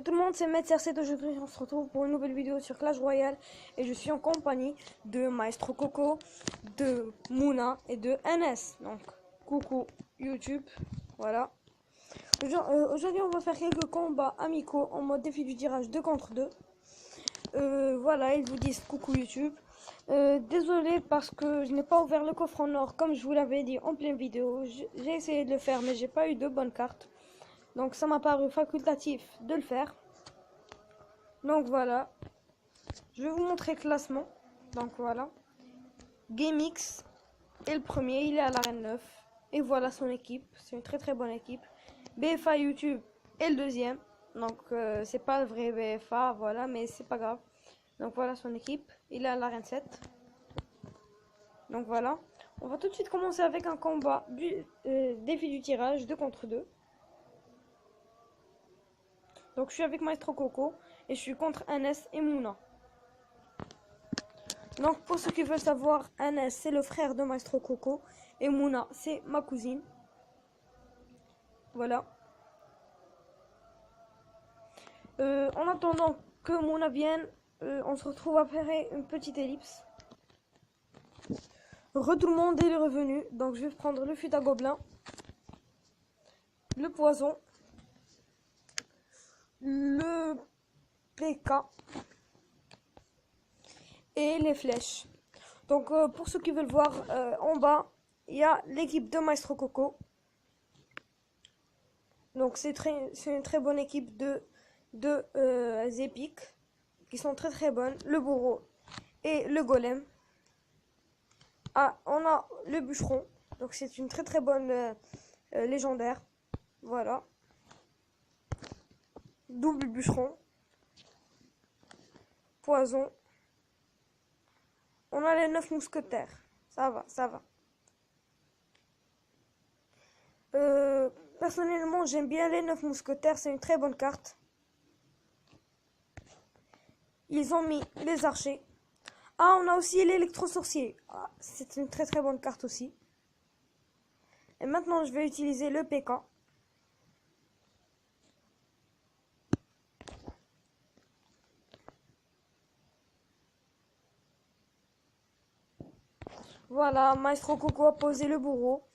Salut tout le monde, c'est Metzer7. Aujourd'hui, on se retrouve pour une nouvelle vidéo sur Clash Royale. Et je suis en compagnie de Maestro Coco, de Mouna et de NS. Donc, coucou YouTube. Voilà. Aujourd'hui, on va faire quelques combats amicaux en mode défi du tirage 2 contre 2. Voilà, ils vous disent coucou YouTube. Désolé parce que je n'ai pas ouvert le coffre en or comme je vous l'avais dit en pleine vidéo. J'ai essayé de le faire, mais j'ai pas eu de bonnes cartes. Donc ça m'a paru facultatif de le faire. Donc voilà. Je vais vous montrer le classement. Donc voilà. GameX est le premier, il est à l'arène 9. Et voilà son équipe. C'est une très bonne équipe. BFA YouTube est le deuxième. Donc c'est pas le vrai BFA, voilà, mais c'est pas grave. Donc voilà son équipe. Il est à l'arène 7. Donc voilà. On va tout de suite commencer avec un combat du défi du tirage 2 contre 2. Donc je suis avec Maestro Coco et je suis contre NS et Mouna. Donc pour ceux qui veulent savoir, NS c'est le frère de Maestro Coco et Mouna c'est ma cousine. Voilà. En attendant que Mouna vienne, on se retrouve à faire une petite ellipse. Tout le monde est revenu, donc je vais prendre le fut à gobelin, le poison, le PK et les flèches. Donc pour ceux qui veulent voir, en bas il y a l'équipe de Maestro Coco. Donc c'est une très bonne équipe de épiques qui sont très bonnes. Le bourreau et le golem. Ah, on a le bûcheron, donc c'est une très bonne légendaire. Voilà. Double bûcheron. Poison. On a les 9 mousquetaires. Ça va. Personnellement, j'aime bien les 9 mousquetaires. C'est une très bonne carte. Ils ont mis les archers. Ah, on a aussi l'électro-sorcier. Ah, c'est une très bonne carte aussi. Et maintenant, je vais utiliser le PK. Voilà, Maestro Coco a posé le bourreau.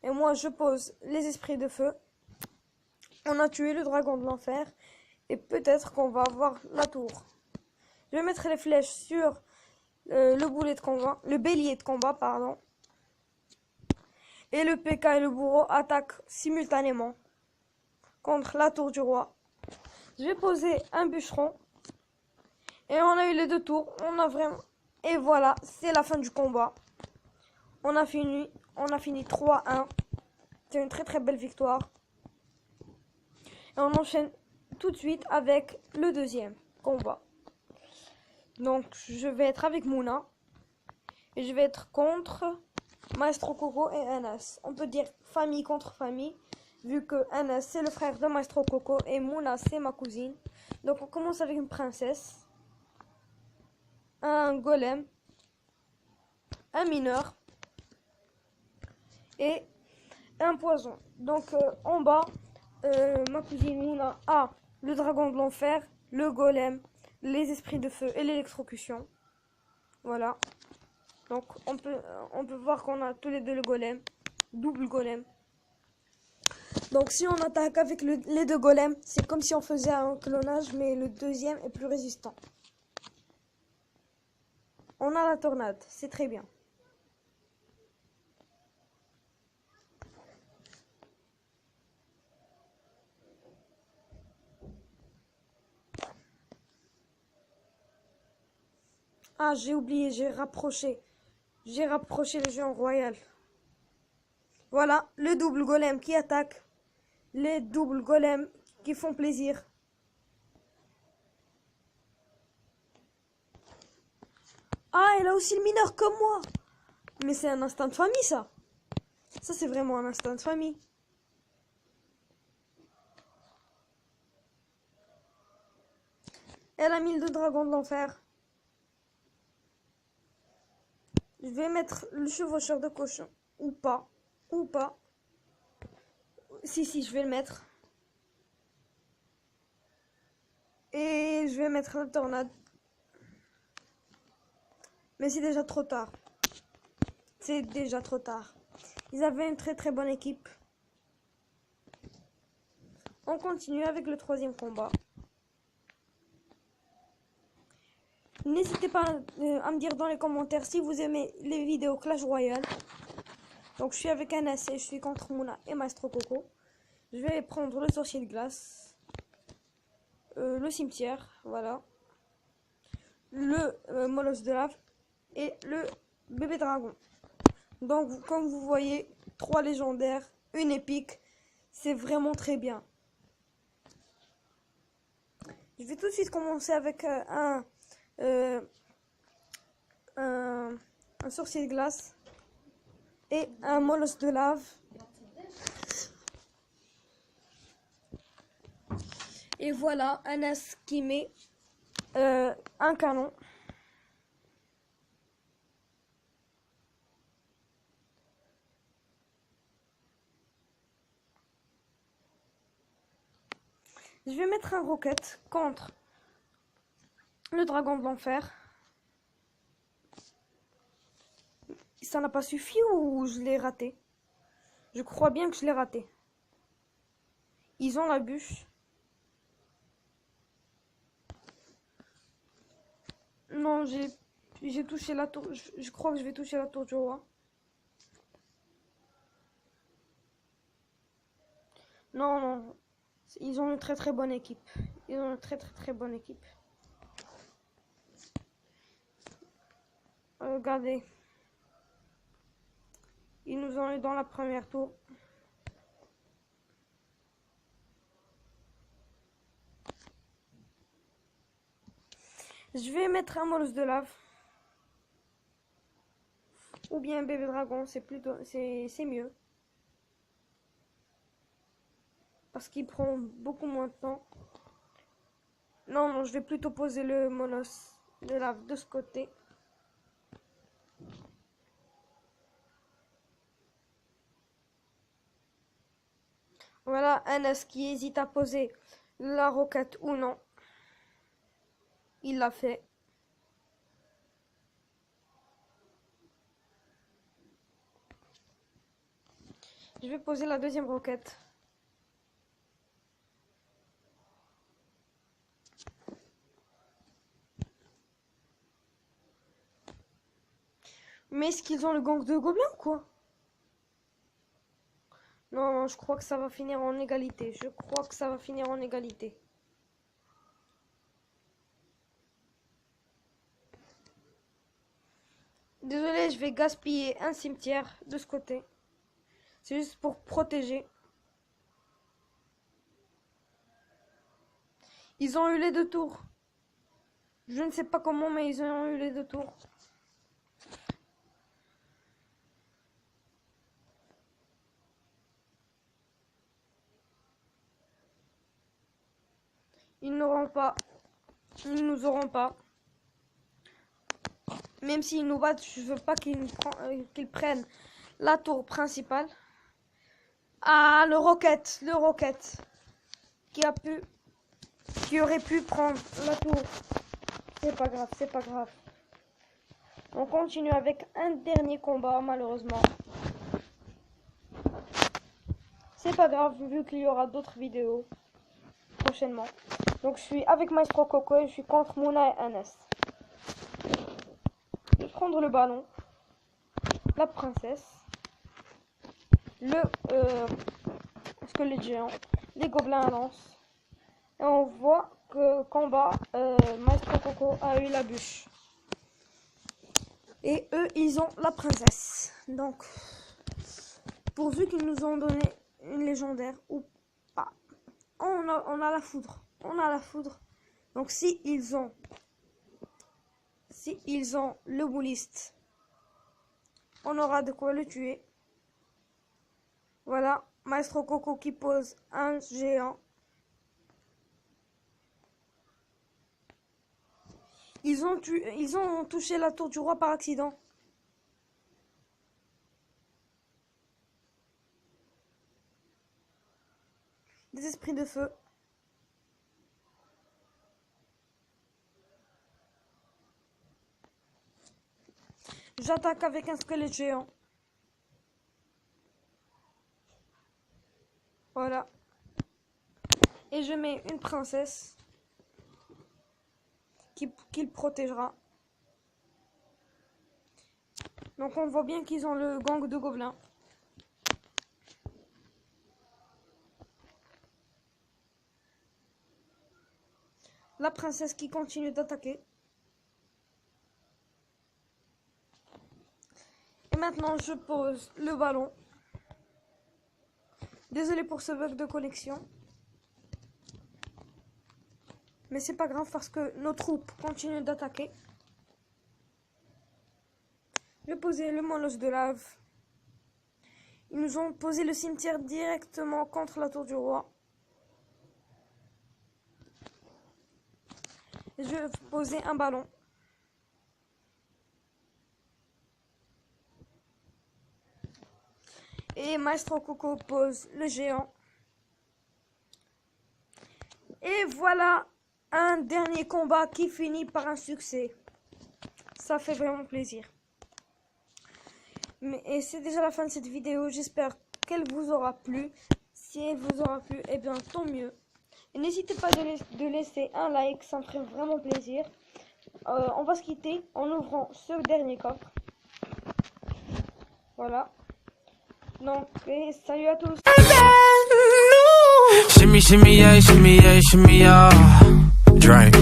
Et moi, je pose les esprits de feu. On a tué le dragon de l'enfer. Et peut-être qu'on va avoir la tour. Je vais mettre les flèches sur le boulet de combat. Le bélier de combat, pardon. Et le PK et le bourreau attaquent simultanément contre la tour du roi. Je vais poser un bûcheron. Et on a eu les deux tours. On a vraiment... Et voilà, c'est la fin du combat. On a fini 3-1. C'est une très belle victoire. Et on enchaîne tout de suite avec le deuxième combat. Donc je vais être avec Mouna. Et je vais être contre Maestro Coco et NS. On peut dire famille contre famille. Vu que NS c'est le frère de Maestro Coco et Mouna c'est ma cousine. Donc on commence avec une princesse. Un golem. Un mineur. Et un poison. Donc en bas, ma cousine Mouna a le dragon de l'enfer, le golem, les esprits de feu et l'électrocution. Voilà. Donc on peut voir qu'on a tous les deux le golem, double golem. Donc si on attaque avec les deux golems, c'est comme si on faisait un clonage, mais le deuxième est plus résistant. On a la tornade, c'est très bien. Ah, j'ai oublié, j'ai rapproché le géant royal. Voilà, le double golem qui attaque. Les doubles golems qui font plaisir. Ah, elle a aussi le mineur comme moi. Mais c'est un instinct de famille, ça. Ça, c'est vraiment un instinct de famille. Elle a mis le dragon de l'enfer. Je vais mettre le chevaucheur de cochon. Ou pas. Si, je vais le mettre. Et je vais mettre la tornade. Mais c'est déjà trop tard. C'est déjà trop tard. Ils avaient une très très bonne équipe. On continue avec le troisième combat. N'hésitez pas à me dire dans les commentaires si vous aimez les vidéos Clash Royale. Donc je suis avec un AC, je suis contre Mouna et Maestro Coco. Je vais prendre le sorcier de glace. Le cimetière, voilà. Le molosse de lave. Et le bébé dragon. Donc comme vous voyez, 3 légendaires, une épique. C'est vraiment très bien. Je vais tout de suite commencer avec un sorcier de glace et un molosse de lave. Et voilà un as qui met un canon. Je vais mettre un rocket contre le dragon de l'enfer. Ça n'a pas suffi ou je l'ai raté? Je crois bien que je l'ai raté. Ils ont la bûche. Non, j'ai touché la tour. Je crois que je vais toucher la tour du roi. Non, non. Ils ont une très très bonne équipe. Ils ont une très très très bonne équipe. Regardez. Ils nous ont eu dans la première tour. Je vais mettre un molosse de lave. Ou bien un bébé dragon, c'est mieux. Parce qu'il prend beaucoup moins de temps. Non, non, je vais plutôt poser le molosse de lave de ce côté. Voilà un as qui hésite à poser la roquette ou non. Il l'a fait. Je vais poser la deuxième roquette. Mais est-ce qu'ils ont le gang de gobelins ou quoi? Non, non, je crois que ça va finir en égalité. Je crois que ça va finir en égalité. Désolé, je vais gaspiller un cimetière de ce côté. C'est juste pour protéger. Ils ont eu les 2 tours. Je ne sais pas comment, mais ils ont eu les 2 tours. Ils n'auront pas. Ils nous auront pas. Même s'ils nous battent, je veux pas qu'ils prennent la tour principale. Ah, le rocket. Le rocket. Qui aurait pu prendre la tour. C'est pas grave, c'est pas grave. On continue avec un dernier combat, malheureusement. C'est pas grave, vu qu'il y aura d'autres vidéos prochainement. Donc je suis avec Maestro Coco et je suis contre Mouna et NS. Je vais prendre le ballon, la princesse, le squelette géant, les gobelins à lance. Et on voit que combat, Maestro Coco a eu la bûche. Et eux, ils ont la princesse. Donc, pourvu qu'ils nous ont donné une légendaire ou pas. On a la foudre. On a la foudre. Donc, si ils ont le bouliste, on aura de quoi le tuer. Voilà, Maestro Coco qui pose un géant. Ils ont touché la tour du roi par accident. Des esprits de feu. J'attaque avec un squelette géant. Voilà. Et je mets une princesse qui le protégera. Donc on voit bien qu'ils ont le gang de gobelins. La princesse qui continue d'attaquer. Et maintenant je pose le ballon. Désolé pour ce bug de connexion. Mais c'est pas grave parce que nos troupes continuent d'attaquer. Je vais poser le molosse de lave. Ils nous ont posé le cimetière directement contre la tour du roi. Je vais poser un ballon. Et Maestro Coco pose le géant. Et voilà un dernier combat qui finit par un succès. Ça fait vraiment plaisir. Et c'est déjà la fin de cette vidéo. J'espère qu'elle vous aura plu. Si elle vous aura plu, eh bien tant mieux. Et n'hésitez pas de laisser un like, ça me ferait vraiment plaisir. On va se quitter en ouvrant ce dernier coffre. Voilà. Donc, et salut à tous. Shimmy, shimmy, yeah, shimmy, yeah, shimmy, yeah. Drink.